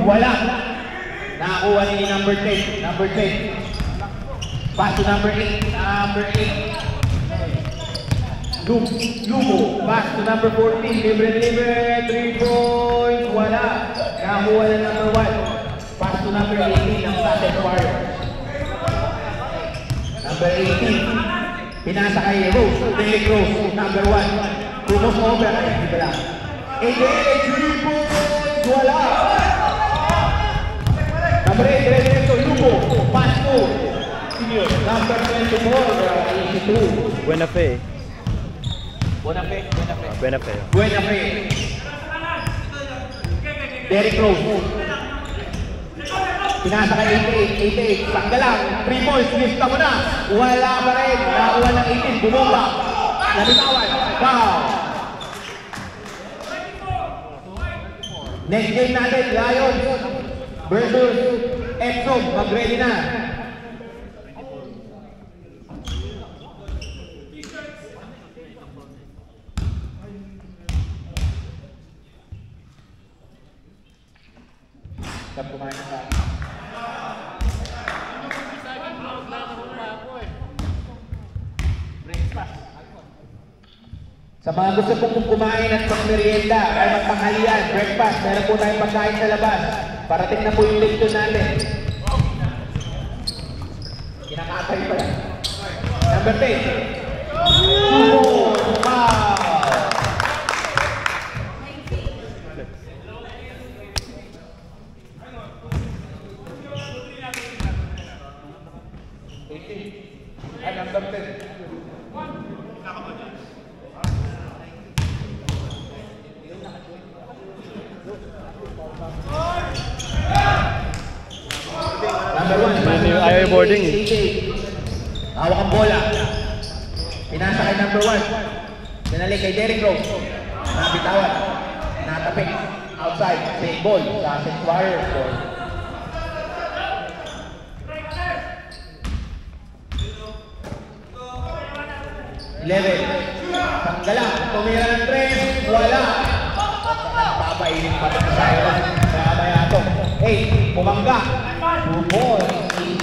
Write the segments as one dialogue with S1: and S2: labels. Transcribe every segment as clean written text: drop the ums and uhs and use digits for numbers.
S1: Wala. Nakakuha ni number 10. Pass to number 8. Lumo. Pass to number 14. Libre. 3 points. Wala. Nakakuha na number 1. Pass to number 18 ng Satet Warriors. Number 18. Pinasa kay Rose. Derek Rose. Number 1. Crumos over. Hindi ba lang? 3 points. Wala. Number 8, Reto Lugo, pass to number 24, 82.
S2: Buena fe.
S1: Derek Rose. Pinasa kay 88, panggalang, 3 points, lista mo na. Wala pa rin, nakakuha ng 18, bumomba. Nabitawan, foul. Next game natin, Lions versus Epsom, mag-ready na. Sab kumain na. Sa mga gusto pong kumain at magmerienda ay magpanghalian, breakfast, meron po tayong pagkain sa labas. Parating na po yung lecture natin. Kinakatay pa yan. Number 10. Wow! Number 10.
S2: Ayaw yung boarding eh.
S1: Hawak ang bola. Pinasa kay number 1. Sinali kay Derek Rose. Nabitawan. Natapik. Outside. Same ball. Sa Satet Warriors. 11. Panggalang. Tumira ng 3. Wala. Papainin pa ito sa iyo. Mamaya ito. 8. Pumangga. 2 points.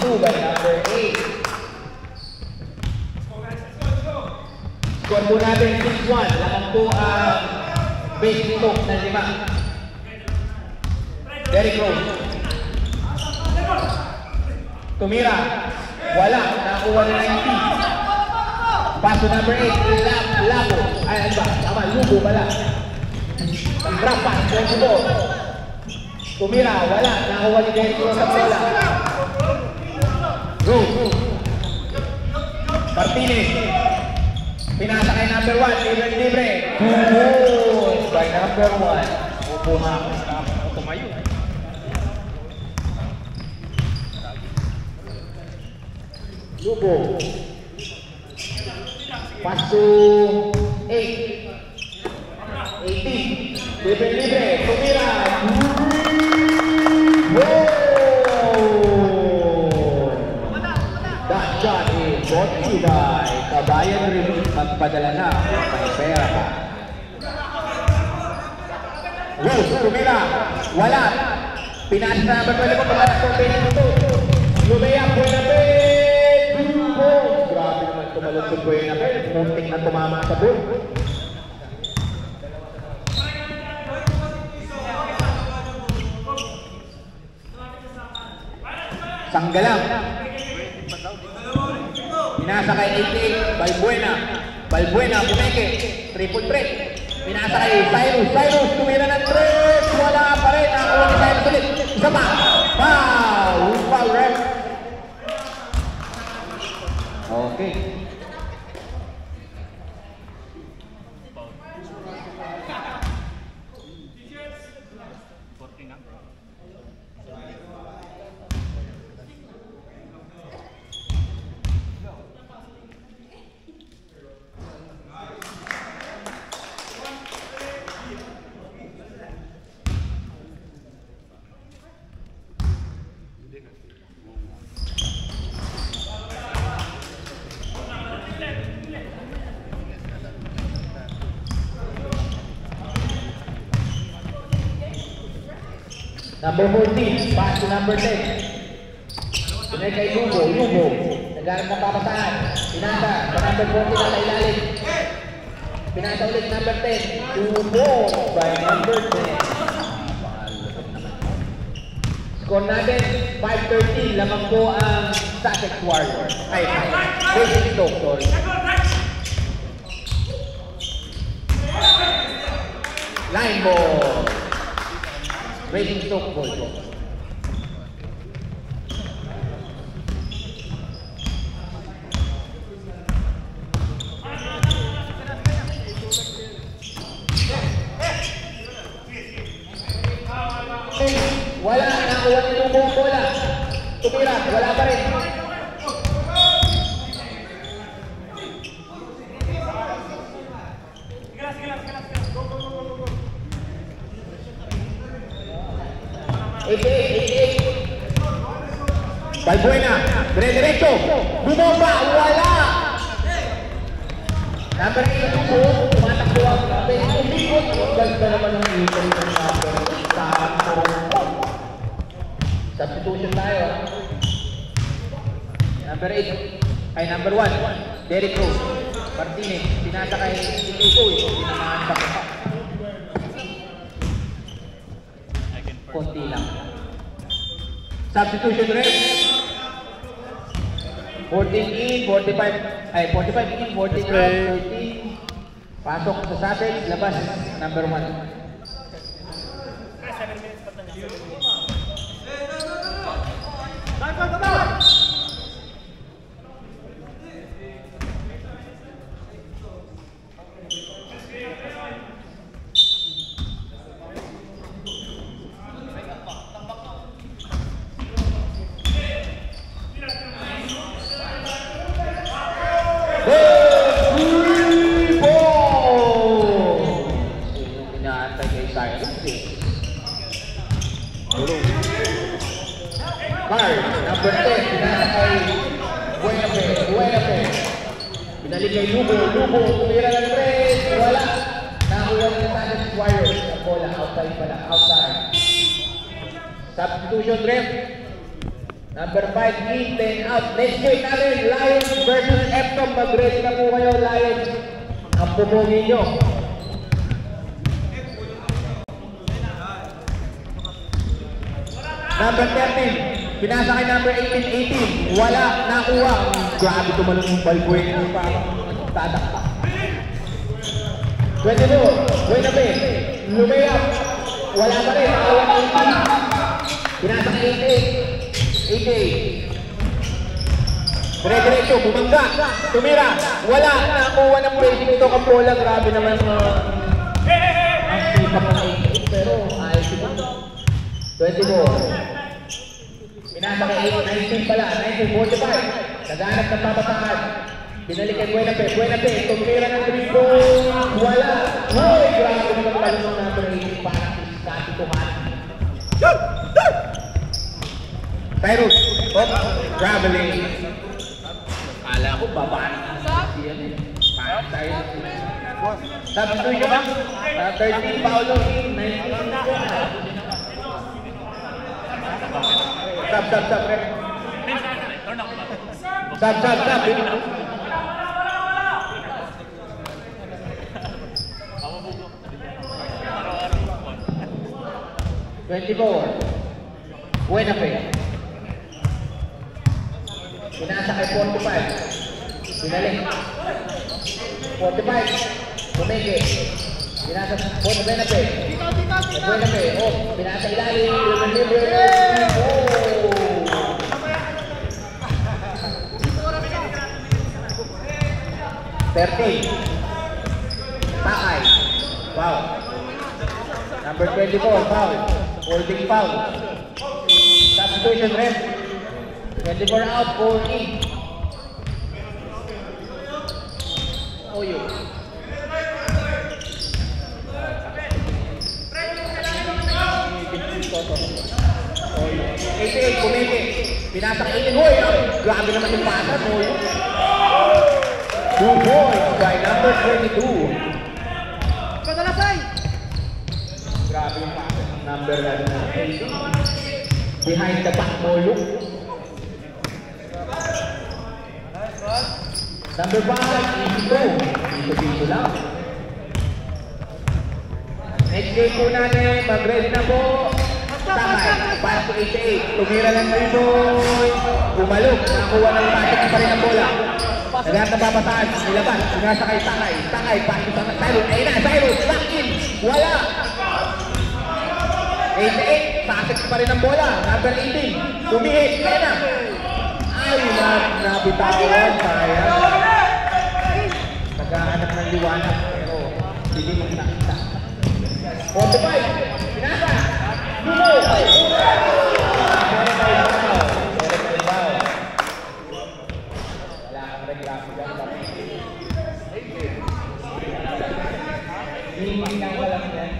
S1: 2 by number 8. Score po natin 6-1. Lamang po ang base nito ng 5. Derek Rose. Tumira. Wala. Nakuha na 19. Paso number 8. Labo. Ay, ano ba? Tama. Lugo pala. Pang-drop pass. 24. Tumira. Wala. Nakuha ni Derek Rose sa bola. Rose. Martinez. Pinasa kay number 1. Libre. Goals by number 1. Upo nga ako. Tumayo. Lugo. Pass to 8. 18. Libre. Tumira. Goal! That shot is brought to you by Kabayan Relief. Magpadala na. May pera ka. Rose, tumira. Wala. Pinasa na number 12 ko. Pagkakas ko pwede ito. Lumaya, Buena Fe. Grabe naman tumalong sa Buena Fe. Munting na tumama sa bull. Sanggalang. Pinasa kay 88, Balbuena, Bumeke, triple break. Pinasa kay Cyrus, tumira ng 3, wala pa rin. Nakakuha ni Cyrus ulit. Isa pa. Foul ref. Okay. Number 14, pass to number 10. Pinay kay Lugo. Nagharap ng papasahan. Pinasa sa number 14 na sa ilalim. Pinasa ulit number 10. Lugo by number 10. Score natin, 5-13. Lamang po ang Sussex Warriors. Ay, Racing Stoke, sorry. Line ball. Racing Stoke ball po. Wala, nakuha niyo yung buong bola. Tumira, wala pa rin. Balbuena, dire-diretso, bumomba, wala! Number 8 po, tumatakbo ang umikot. Ganda naman ang ikot ng number. Substitution tayo. Number 8, ay number 1, Derrick Rose. Martinez, pinasa kay Tito, tinamaan pa ko. Konti lang. Substitution rin. 14 in, 45, ay 45 in, 14 out, 13. Pasok sa Sussex, labas, number 1. Number 10, pinasa kay Buenape. Binalik kay Lugo, tumira ng press, wala. Nakuha ng Sussex Warriors. Ang bola, outside pala, outside. Substitution ref. Number 5, in, 10 out. Next game natin, Lions versus Eptom. Mag-ready na po kayo, Lions. Ang pupugi nyo. Number 13, pinasa kay number 18, wala, nakuha. Grabe tumalong yung balbuet mo parang tatakpa. 22, Buenape, lumayap, wala pa rin, nakuha ng 18. Pinasa kay 88. Dire-diretso, bumangga, tumira, wala, nakuha ng racing ito kapola. Grabe naman ang sipa ng 88, pero ayos ito. 24. Pinasa kay 19 pala, 1945. Naghanap ng papasahan. Binalik kay Buenape, tumira ng dribble, wala. Hoy, grabe naman pala ng number 18 para sa tuhan. Cyrus, traveling. Akala ko babaan. Siyan eh. Parang tayo. Substitution ka ba? 13 Paolo, 19. Stop. Stop. 24. Buenape. Pinasa kay 45. Pinalik. 45. Bumeke. Pinasa Buenape. Buenape. Oh, pinasa ilalim. Takay. Wow. Number 24, foul. Holding foul. Substitution ref. 24 out, 4 in. Oyo. Oyo. 88, kumete. Pinasa ka 18. Hoy, grabe naman yung pasa. Oyo. 2 points by number 22. Grabe yung pasa ng number 18. Behind the back mo, look. Number 5, easy go. Dito lang. Next game po natin, mag-ready na po. Sakay, pass to 88. Tumira lang kayo boy. Bumalog, nakakuha ng patik pa rin ang bola. Naghanap na babataan, nilabas. Sinasakay, sakay, pass to Cyrus. Ayun na, Cyrus, back in. Wala. 88, patik pa rin ang bola. Number 18, tumihit, ayun na. Ay, nabitawan, sayang. Naghahanap ng liwanag, pero hindi mo nakita. 45, pinasa. Lumo! Meron tayo baw. Wala kang reklamo dyan. Hindi lang walang yan.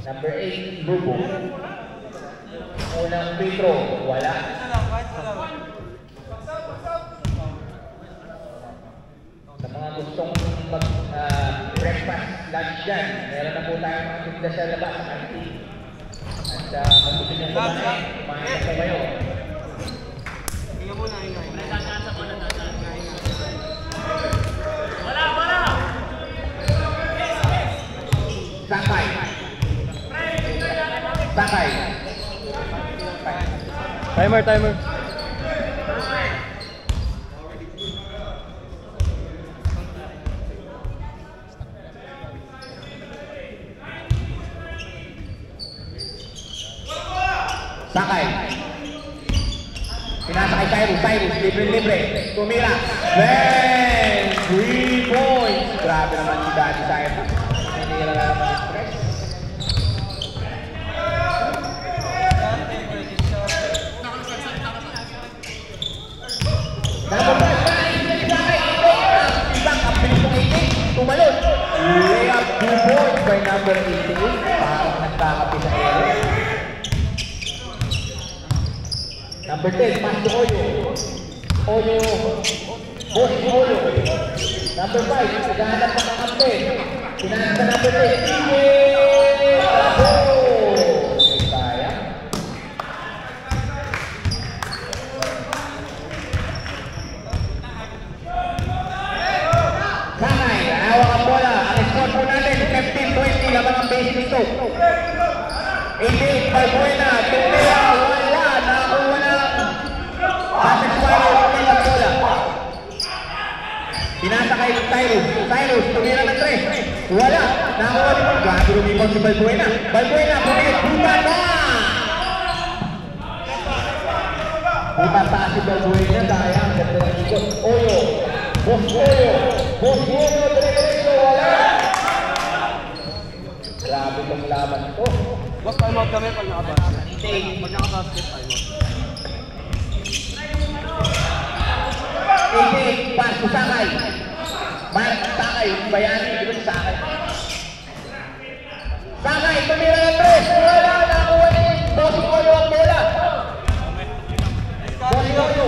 S1: Number 8, Lubo. Unang free throw, wala. Sa mga gustong breakfast lunch dyan, meron na po tayong mga tinda sa labas sa canteen. At mag-gusto nyo kumain na po kayo. Sakay.
S2: Timer.
S1: Sakay. Pinasakay Cyrus, libre. Tumira. Then, 3 points. Grabe naman si Daddy Cyrus. Nanira na naman yung stress. Tumalon. Layup 2 points by number 88. Parang nagkakapi sa area. Number 10, pass to Oyo. Boss Oyo. Number 5, naghahanap ng kampe. Pinahanap na number 10. Bravo! Kaya. Sakay, hawak ang bola. Ang score po natin, 15-20. Labang ang base nito. 88, Balbuena. Tumira, wala. Nakakuha na. Pasek Suarez, tumira ang bola. Pinasakay ng Cyrus, tumira ng 3. Wala. Nakakuha nito. Gago lumipon si Balbuena. Bumigit. Buta pa si Balbuena. Daya ang ganda ng ikot. Oyo. Boss Oyo, dire-diretso, wala! Grabe itong laban ito.
S2: Boss, time out kami pag nakabasket. Pag nakabasket, time out.
S1: Pass to Sakay. Sakay, bayani, dito si Sakay. Sakay, tumira ng 3. Wala, nakuha ni Boss Oyo ang bola. Boss Oyo,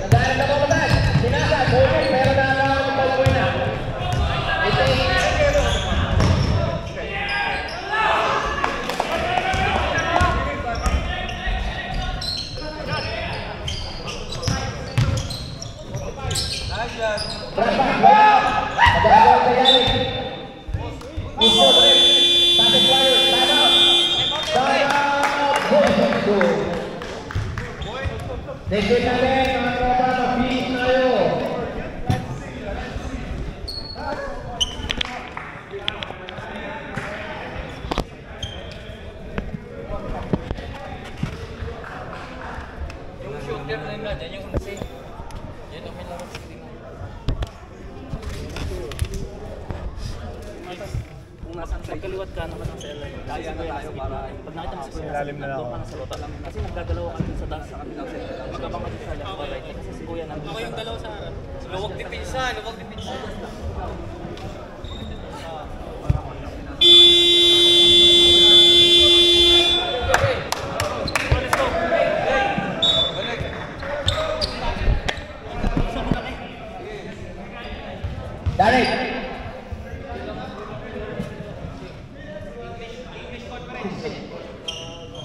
S1: naghahanap na pamataan. Sinasa, Oyo, meron na lang ang Balbuena. Next week natin, mga tropa, mag-finish na kayo.
S3: Yung shooter na yun dyan, yung kasi yan ang may larang screen. Kung nasaan pagkaliwat ka naman ang cell, kaya na tayo para pag nakita mo sa screen,
S2: Ilalim na lang ako.
S3: nasa lota lang. Kasi nagdadalawa ka sa dance sa kabilang cell. Magkabang ka sa left or right. Kasi si Kuya nandun sa
S4: Ako yung dalawa sa harap. Luwag dipinsa.
S1: Dari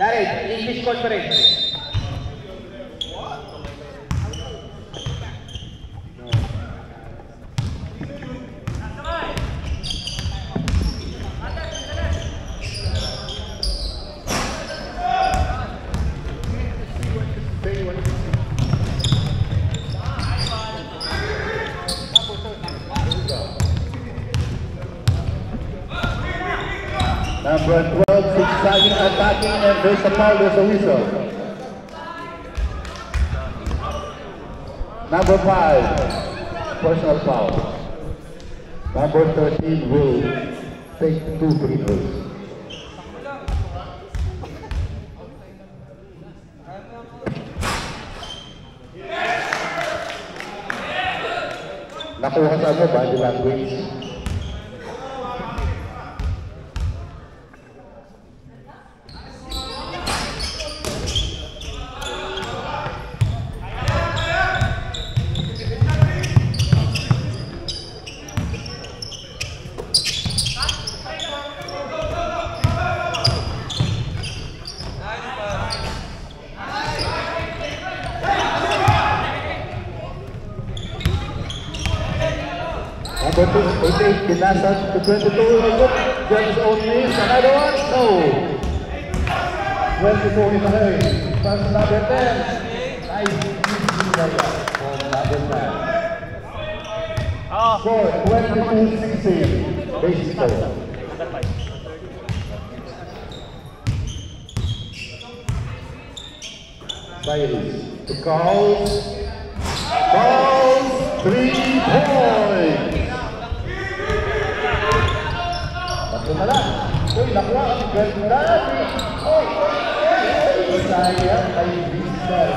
S1: Darren, English conference.
S5: Number 12, zigzagging, attacking, and there's a foul, there's a whistle. Number 5, personal foul. Number 13 will take 2 free throws. Nakuha sa mo, body language. Number 2, 88, Pinasas to 22, James O'Neill, another one, no. 24 in the hurry, pass number 10, nice, from number 9. Score, 22-16, base score. Cyrus to Calls, 3 points. Tatlo na lang. Uy, nakuha ang ganda. Sayang kay Vizcar.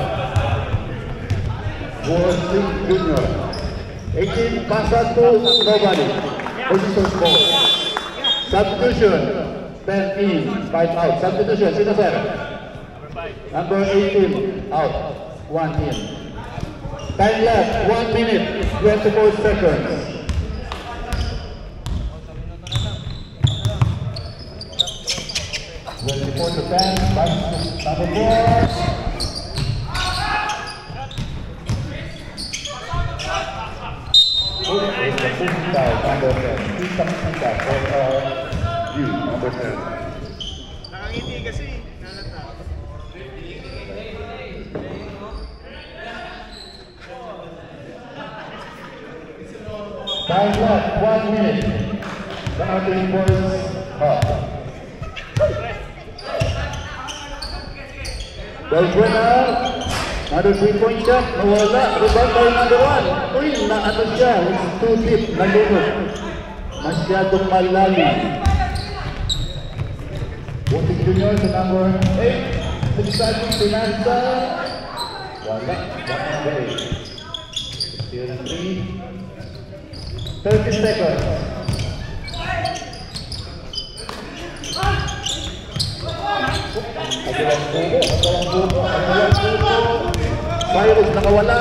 S5: Worthing Junior. 18 passes to nobody. Position score. Substitution. 10 in, 5 out. Substitution, sino sir? Number 18, out. 1 in. Time left, 1 minute, 24 seconds. Before the 10, back to number 4. It's the push down, number 10. Please come to that for you, number 10.
S4: Nakangiti kasi.
S5: Time left, 1 minute. The outing boys up. Belgrana, another 3-point shot, nawala, rebound by number 1. Uy, naano siya, it's too deep, nalunod. Masyadong malalim. Worthing Junior sa number 8, Zigzagging Pinasa. Wala, number 8. 30 seconds. Agawang bubo. Cyrus nakawala.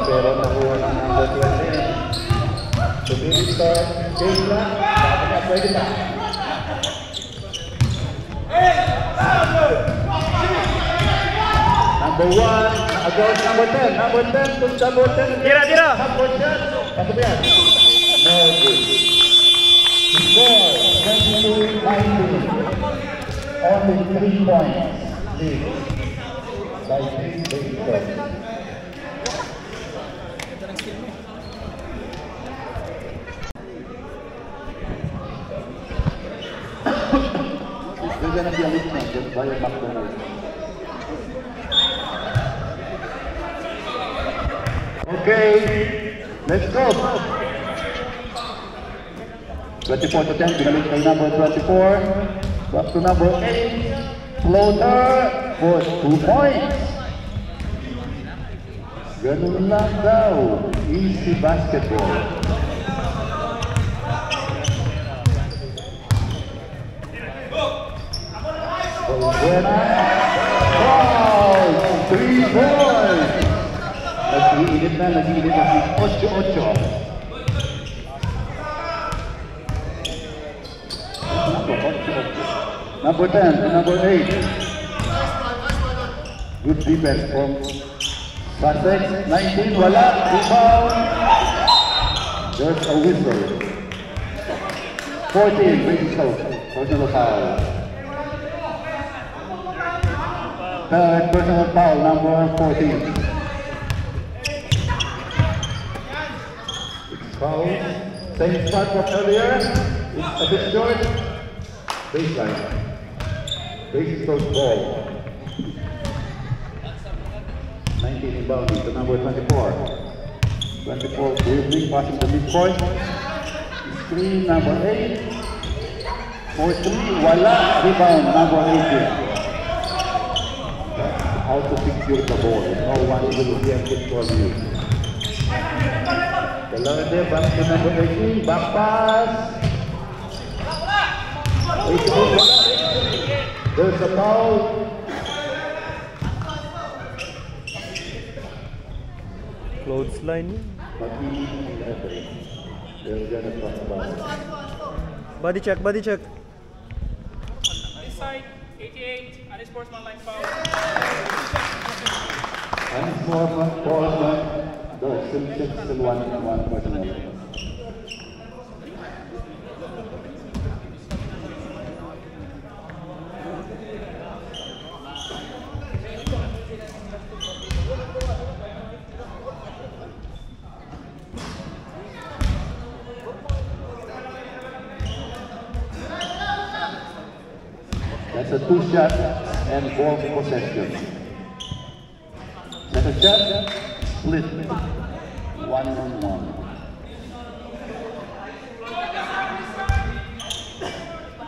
S5: Pero nakuha ng number 20. Subilit sa Kayla. Sabi na pwede na. Number 1. Against number 10. Number 10 to number 10.
S4: Tira!
S5: Number 10. Pasok yan. No good. Score 22-19. Only 3 points. Lead. By 3 bases. There's gonna be a mismatch just by a back. Okay, let's go. 24-10, binalik kay number 24. Back to number 8. Floater for 2 points. Ganun lang daw. Easy basketball. Buena. Wow! 3 points. Nag-iinit na si 8-8. Number 10 to number 8. Good defense from Sussex. 19, wala. Rebound. There's a whistle. 14, whistle. Personal foul. Third personal foul, number 14. It's foul. Same spot from earlier. It's a bit short. Baseline. Base close ball. 19 inbounding to number 24. 24 dribbling, passing the midpoint. Screen number 8. 4-3, wala. Rebound number 18. How to secure the ball. No one will be able to control you. The Lorde back to number 18. Back pass. 18, wala. There's a foul.
S2: Clothesline.
S5: They're gonna talk about it.
S2: Body check, body check.
S4: This side, 88, unsportsmanlike foul.
S5: Unsportsman, still one personal. That's a 2 shot and ball possession. Second shot, split. 1-on-1.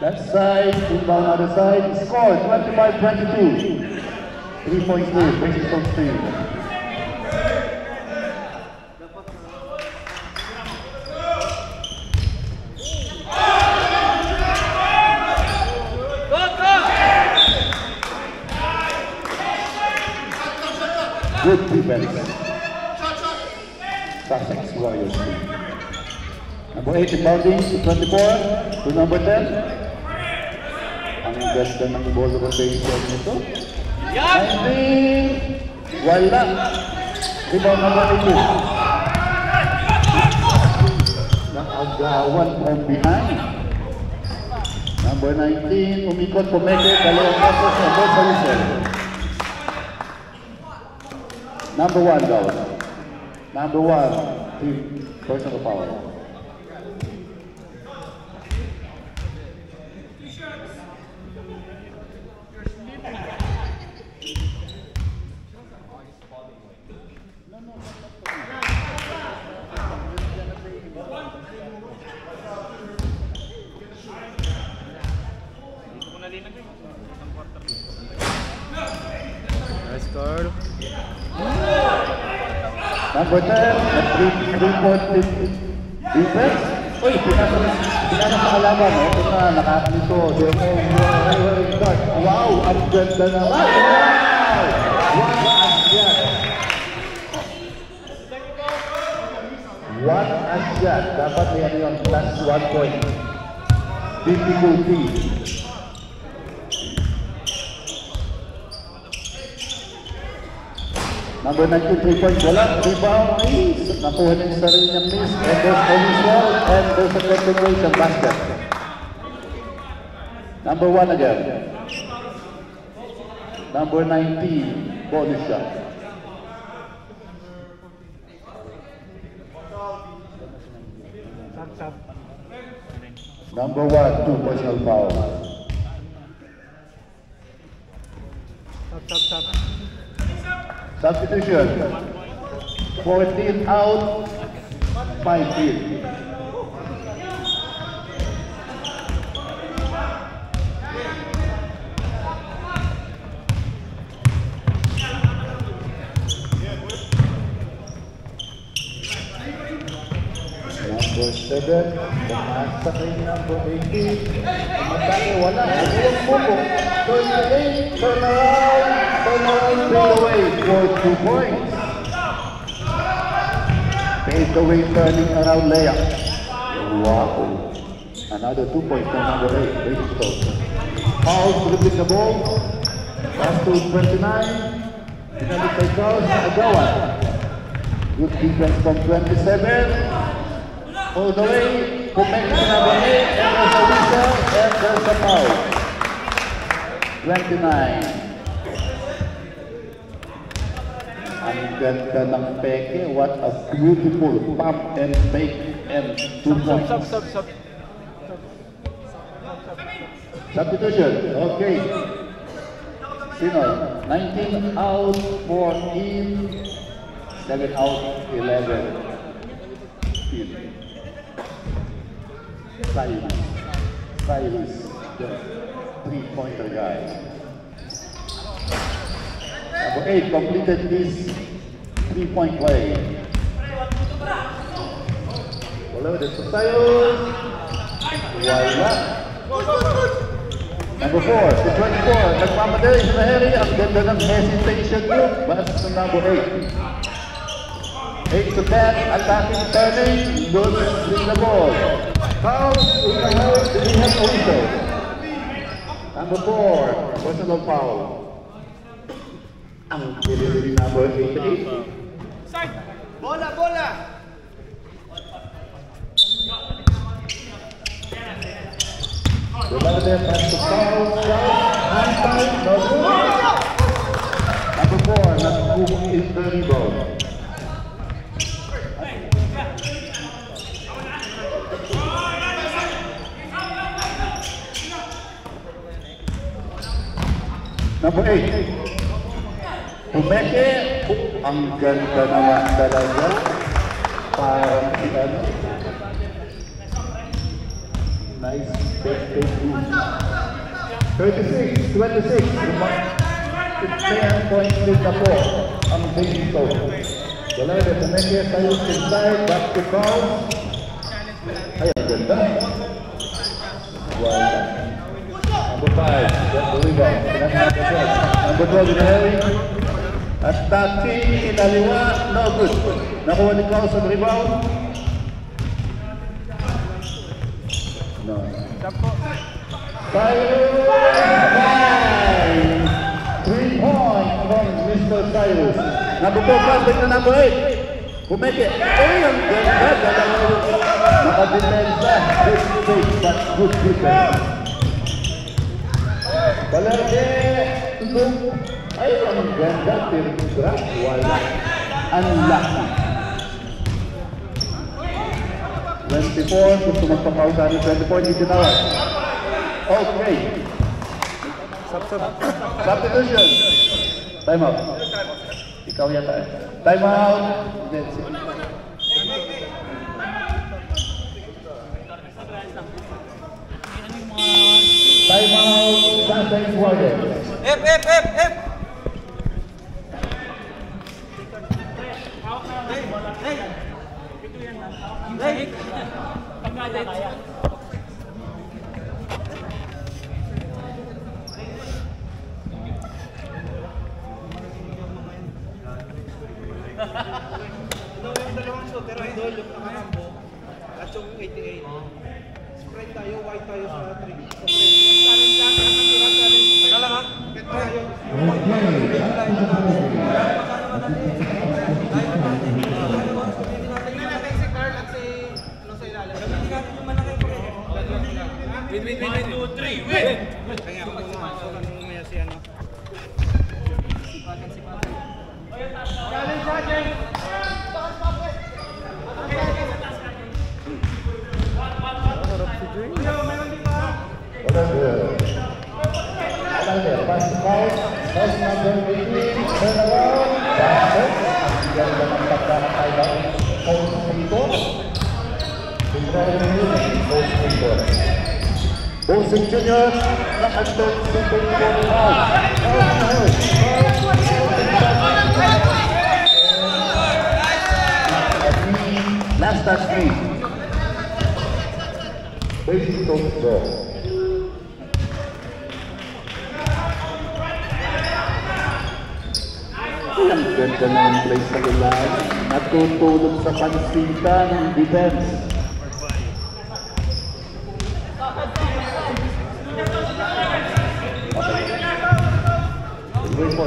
S5: That side, inbound other side, score 25-22. 3-point lead, British Stone Stream. Good defense. Sussex Warriors. Number 8 inbounding to 24 to number 10. Ang ganda ng ball rotation nito. 19. Wala. Rebound number 18. Nakagawan from behind. Number 19, umikot, pumeke, dalawang pasok sa ball sa whistle. Number 1 down. Number 1, team personal foul.
S2: Nice card.
S5: Number 10, three-point defense. Uy, pinasa sa kalaban. Ito na, nakakalito. Wow, ang ganda naman. Wow! What a shot. Dapat yan yung plus 1 point. Difficulty. Number 19, 3 points, wala. Rebound, nakuha niya yung sarili niyang miss. And there's bonus wall, and there's a continuation basket. Number 1 again. Number 19, bonus shot. Number 1, 2 personal foul.
S2: Stop.
S5: Substitution. 14 out, 5 in. Number 7, pumasa kay number 18. Matake, wala. Ang pupo. 38, turn around, fade away for 2 points. Fade away, turning around layup. Wow. Another 2 points from number 8, British Stone. Paul dribbling the ball. Pass to 29. Finally take out Agawan. Good defense from 27. All the way. Kumekit na number 8. And there's a whistle. And there's a foul. 29. Ang ganda ng peke. What a beautiful pump and make and 2 points. Substitution. Okay. Sino? 19 out, 4 in, 7 out, 11 in. Cyrus, the 3-pointer guy. Number 8 completed this 3-point play. Wala ulit sa tayo. Wala. Number 4, si 24, nagmamadali sa Harry, ang ganda ng hesitation group, basta sa number 8. 8 to 10, attacking, turning, losing the ball. Foul, we have also. Number 4, personal foul. Ang delivery number 88.
S4: Side.
S2: Bola, bola!
S5: Remember there, pass to foul, hand time, no good. Number 4, Nakuku is the rebound. Number 8, Umeke, ang ganda naman talaga. Parang ano. Nice big move. 36, 26. It's 10 points with the 4. Ang big ito. Wala na, Umeke, tayo inside, back to foul. Ay, ang ganda. Wala. Number 5, get the rebound. Number 12, Harry. Attacking, inaliwa, no good. Nakuha ni Klaus ang rebound. No. Cyrus, 3 points from Mr. Cyrus. Number 4, passing to number 8. Kumeke. Ay, ang ganda. Nakadepensa. Good space, but good defense. Balarde, ay, ang ganda, tira, wala. Unlucky. 24, gusto magpapausa ni 24, hindi tinawag. Okay. Substitution. Time out. Ikaw yata eh. Time out. Time out. Sunshine Warriors.
S2: F! Yung dalawang shooter, idol, yung nakakambo at yung 88. Spread tayo, white tayo sa 3. Challenge lang, challenge. Teka lang ha. Bet tayo. Win. 1, 2, 3, win! Kaya ako mamaya si ano. Challenge!
S5: Pass to foul. Pass number 18. Turn around. Basket. Bigyan naman pagkakatay na post dito. Control yung post dito. Bosing Jr. Nakantong simple for foul. Last touch free. Basic toast ball. Ang ganda na ang play sa ilan. Natutulog sa pansitan ng defense.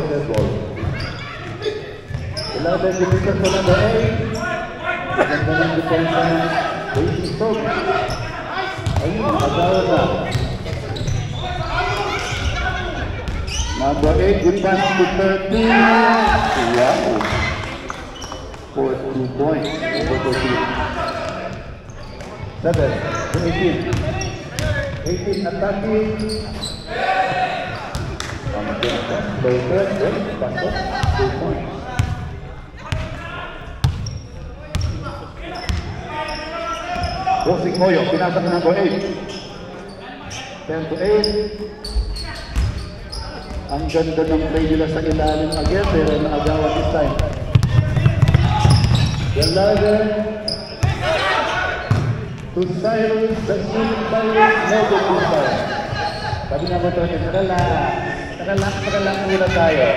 S5: dead ball. 11 division for number 8. Maganda ng depensa ng Daisy Stokes. Ayun, agawan na. Number 8, good pass to 13. Wow. For 2 points. Over 14. 7 to 18. 18 attacking. Later, pasok. 2 points. Crossing Moyo, pinasa ka number 8. 10 to 8. Ang ganda ng play nila sa ilalim again, pero naagawan this time. Galagan to Cyrus, the shooting Cyrus, no good this time. Sabi nga ba ito, nakalak muna tayo.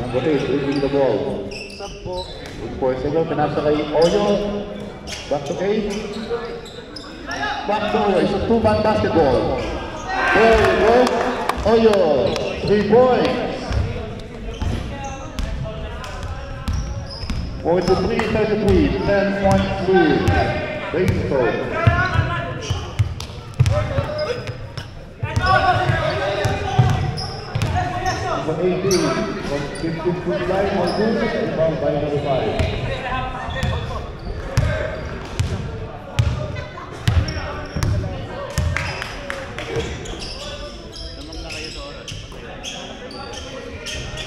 S5: Number 8, reading the ball. With 4 seconds, pinasa kay Oyo. Back to 8. Back to Oyo. It's a 2-man basketball. There we go. Oyo, 3 points. 43-33, 10-point lead. Baseball. Number 18. From 15-foot line, on good, rebound by number 5.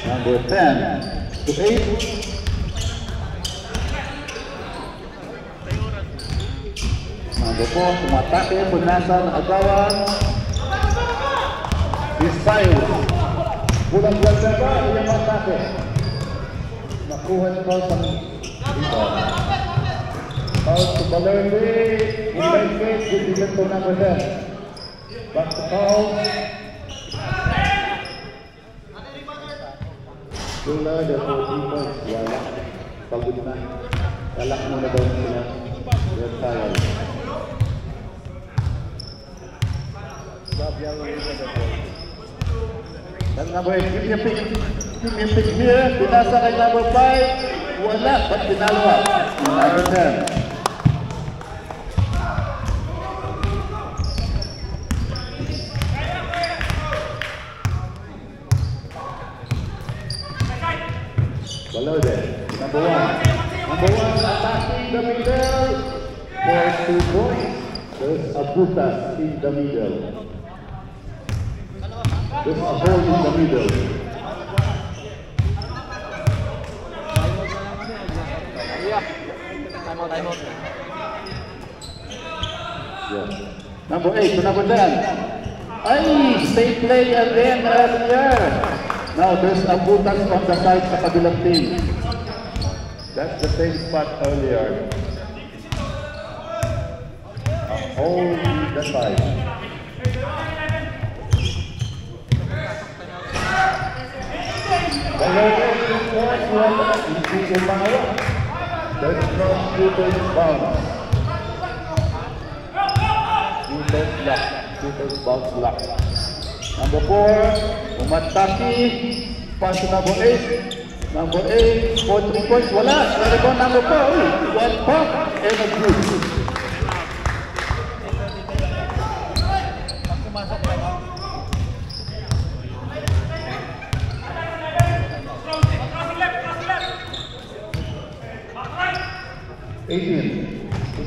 S5: Number 10 to 8. Number 4, tumatake, punasan, agawan. Cyrus. Bulan-bulan na ba? Iyang matake. Nakuha nito sa rebound. Foul to Balerdi. Inside case, good defense to number 10. Back to foul. Tula, the 14 points. Wala. Pagod na. Kalak muna daw sila. Red foul. Stop yelling into the ball. And number 8, give me a pick here. Pinasa kay number 5. Wala, ba't pinalwa? Number 10. Balode, number 1. Number 1 attacking the middle for 2 points. There's Abutas in the middle. There's a hole in the middle.
S3: Time out.
S5: Yeah. Number 8 to number 10. Ay, stay play again earlier. Now there's Abutas on the side sa kabilang team. That's the same spot earlier. A hole in the side. Let's cross shooter's bounce. Shooter's bounce lock. Number 4, umataki. Pass to number 8. Number 8, 4 3 points. Wala. Wala ko number 4. 1 pump and a good.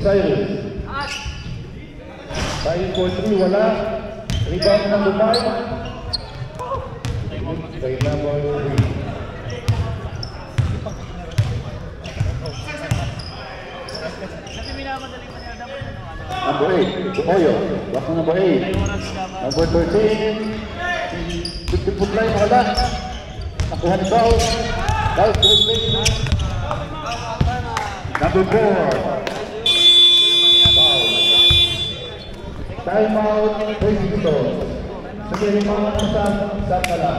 S5: Cyrus. 5 for 3, wala. Rebound number 5. Kay number 3. Number 8, to Oyo. Back to number 8. Number 13. 50-foot line, wala. Nakuha ni Paul. Paul to replace. Number 4. Time out, Presbyto. Sige, mga sa pala.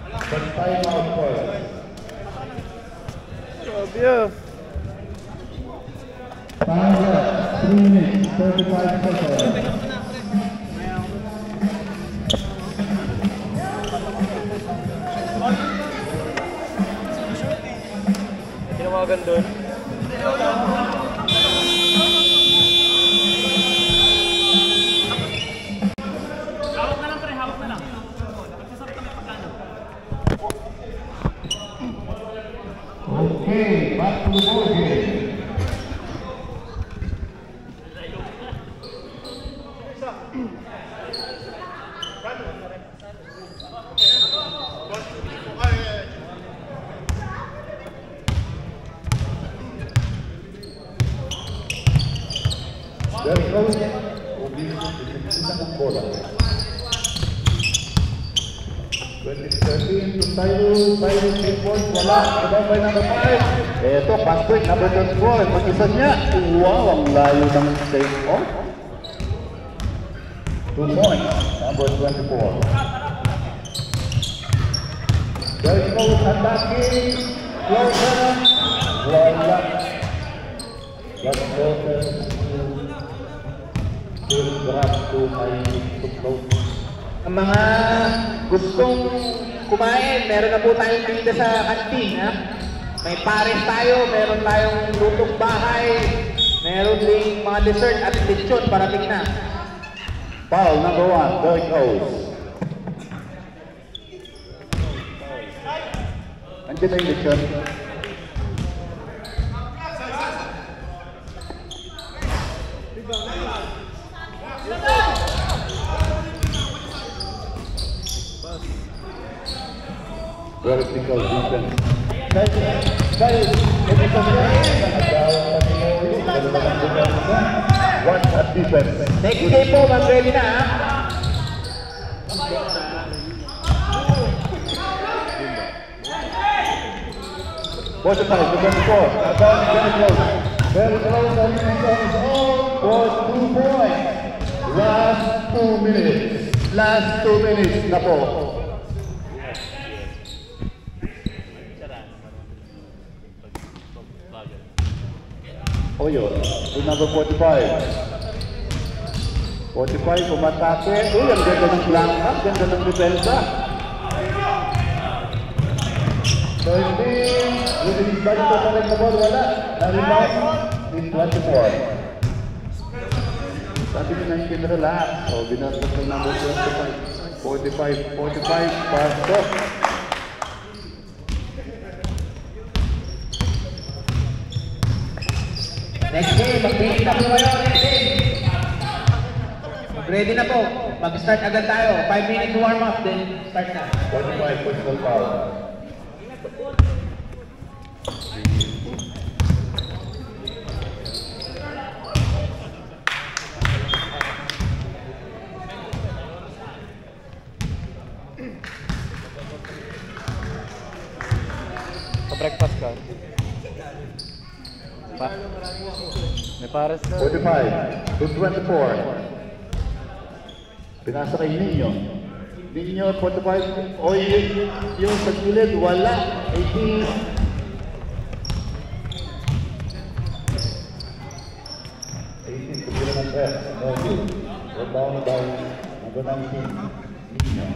S5: But time out first. Time left, 3 minutes, 35 seconds.
S2: tawagan doon.
S4: Hawak na lang, pre. Hawak na lang. Magsasarap kami pagkano.
S5: Okay, back to the ball game. There goes isang bola. 2013 to Cyrus 3 points, wala. Abang by number 5. Ito, fast break, number 24. Mag-isa niya. Wow, ang layo ng save off. 2 points, number 24. There goes attacking. Closer. Wala. Just closer to grab to my close.
S1: Ang mga gustong kumain, meron na po tayong tinda sa kantin, ha? May pares tayo, meron tayong lutong bahay, meron ding mga dessert at lechon parating na.
S5: Foul number 1, there it goes. Andiyan na yung lechon. Vertical defense. One at defense.
S1: Next game po, mag-ready na, ha?
S5: What's the time? 24. Very close. Very close. And it's all for 2 points. Last 2 minutes. Last 2 minutes na po. Oh yun, to number 45. 45, umatake. Uy, ang ganda ng blanca, ganda ng depensa. 13, with his body to collect the ball, wala. Na-rebound in 24. Sabi ko na yung relax. So, binastos ng number 25. 45, pasok.
S1: Next game, mag-ready na po kayo. Next game. Ready na po. Mag-start agad tayo. 5 minutes warm up, then start na.
S5: 45, personal foul.
S2: Pa-breakfast ka. May pares na.
S5: 45 to 24. Pinasa kay Nino. Nino, 45. O yung sa gilid, wala. 18. 18, kumila ng press. No good. Rebound by number 19. Nino.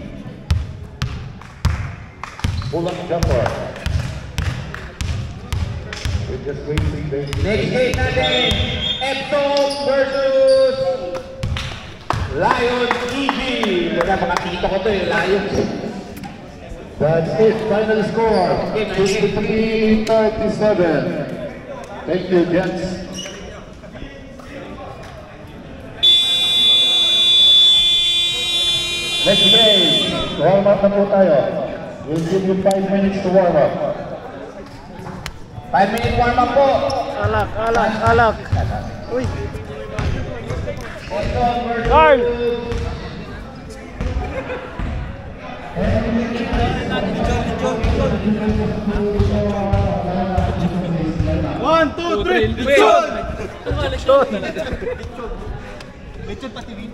S5: Pull-up jumper. We're just waiting.
S1: Next game natin, Epsom versus Lions EG. Wala, makakita ko to eh, Lions.
S5: That's it. Final score. 53-37. Thank you, gents. Next game. Warm up na po tayo. We'll give you 5 minutes to warm up.
S1: 5 minute warm up po.
S2: Alak. Uy. Carl! One, two, three. Lechon!
S3: Lechon!
S2: Lechon pati, Vin.